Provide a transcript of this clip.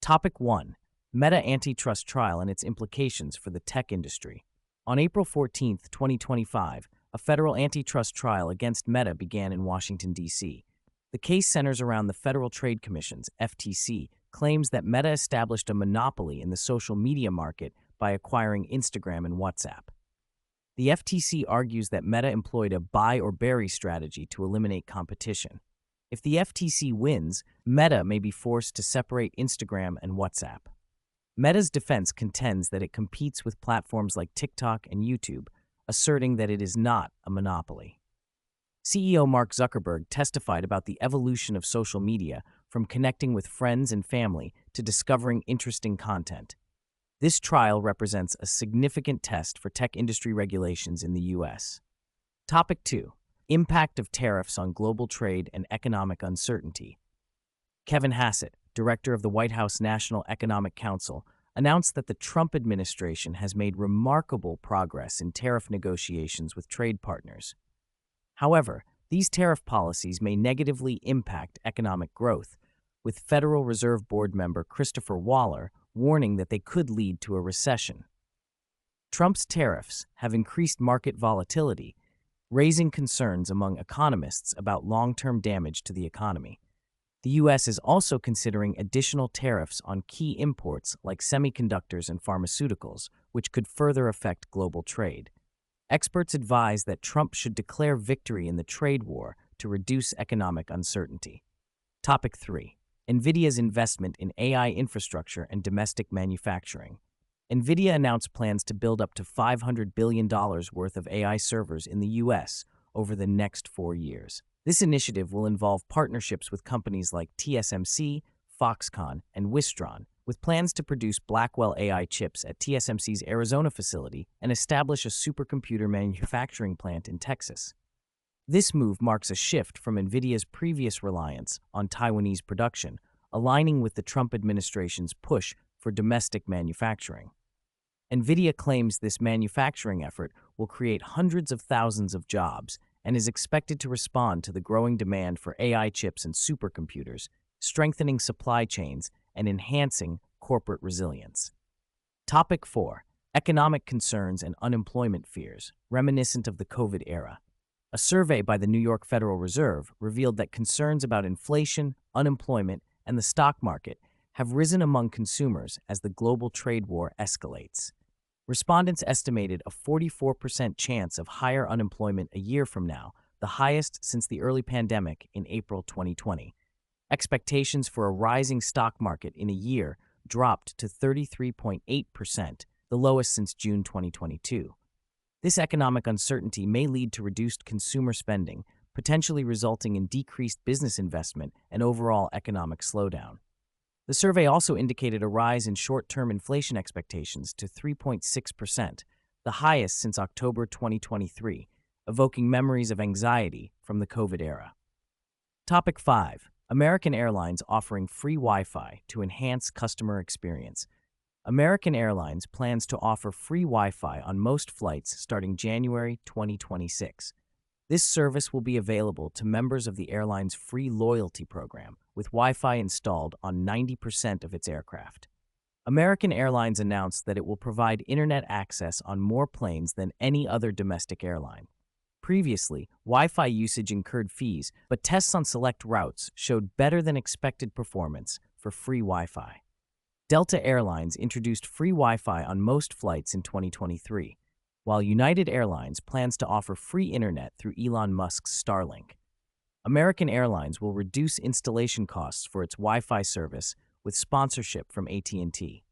Topic 1. Meta Antitrust Trial and its Implications for the Tech Industry. On April 14, 2025, a federal antitrust trial against Meta began in Washington, D.C. The case centers around the Federal Trade Commission's (FTC) claims that Meta established a monopoly in the social media market by acquiring Instagram and WhatsApp. The FTC argues that Meta employed a buy or bury strategy to eliminate competition. If the FTC wins, Meta may be forced to separate Instagram and WhatsApp. Meta's defense contends that it competes with platforms like TikTok and YouTube, asserting that it is not a monopoly. CEO Mark Zuckerberg testified about the evolution of social media from connecting with friends and family to discovering interesting content. This trial represents a significant test for tech industry regulations in the U.S. Topic 2. Impact of tariffs on global trade and economic uncertainty. Kevin Hassett, director of the White House National Economic Council, announced that the Trump administration has made remarkable progress in tariff negotiations with trade partners. However, these tariff policies may negatively impact economic growth, with Federal Reserve Board member Christopher Waller warning that they could lead to a recession. Trump's tariffs have increased market volatility, raising concerns among economists about long-term damage to the economy. The U.S. is also considering additional tariffs on key imports like semiconductors and pharmaceuticals, which could further affect global trade. Experts advise that Trump should declare victory in the trade war to reduce economic uncertainty. Topic 3. NVIDIA's investment in AI infrastructure and domestic manufacturing. NVIDIA announced plans to build up to $500 billion worth of AI servers in the U.S. over the next 4 years. This initiative will involve partnerships with companies like TSMC, Foxconn, and Wistron, with plans to produce Blackwell AI chips at TSMC's Arizona facility and establish a supercomputer manufacturing plant in Texas. This move marks a shift from NVIDIA's previous reliance on Taiwanese production, aligning with the Trump administration's push for domestic manufacturing. NVIDIA claims this manufacturing effort will create hundreds of thousands of jobs and is expected to respond to the growing demand for AI chips and supercomputers, strengthening supply chains and enhancing corporate resilience. Topic 4. Economic concerns and unemployment fears, reminiscent of the COVID era. A survey by the New York Federal Reserve revealed that concerns about inflation, unemployment, and the stock market have risen among consumers as the global trade war escalates. Respondents estimated a 44% chance of higher unemployment a year from now, the highest since the early pandemic in April 2020. Expectations for a rising stock market in a year dropped to 33.8%, the lowest since June 2022. This economic uncertainty may lead to reduced consumer spending, potentially resulting in decreased business investment and overall economic slowdown. The survey also indicated a rise in short-term inflation expectations to 3.6%, the highest since October 2023, evoking memories of anxiety from the COVID era. Topic 5. American Airlines offering free Wi-Fi to enhance customer experience. American Airlines plans to offer free Wi-Fi on most flights starting January 2026. This service will be available to members of the airline's free loyalty program, with Wi-Fi installed on 90% of its aircraft. American Airlines announced that it will provide internet access on more planes than any other domestic airline. Previously, Wi-Fi usage incurred fees, but tests on select routes showed better than expected performance for free Wi-Fi. Delta Airlines introduced free Wi-Fi on most flights in 2023, while United Airlines plans to offer free internet through Elon Musk's Starlink. American Airlines will reduce installation costs for its Wi-Fi service with sponsorship from AT&T.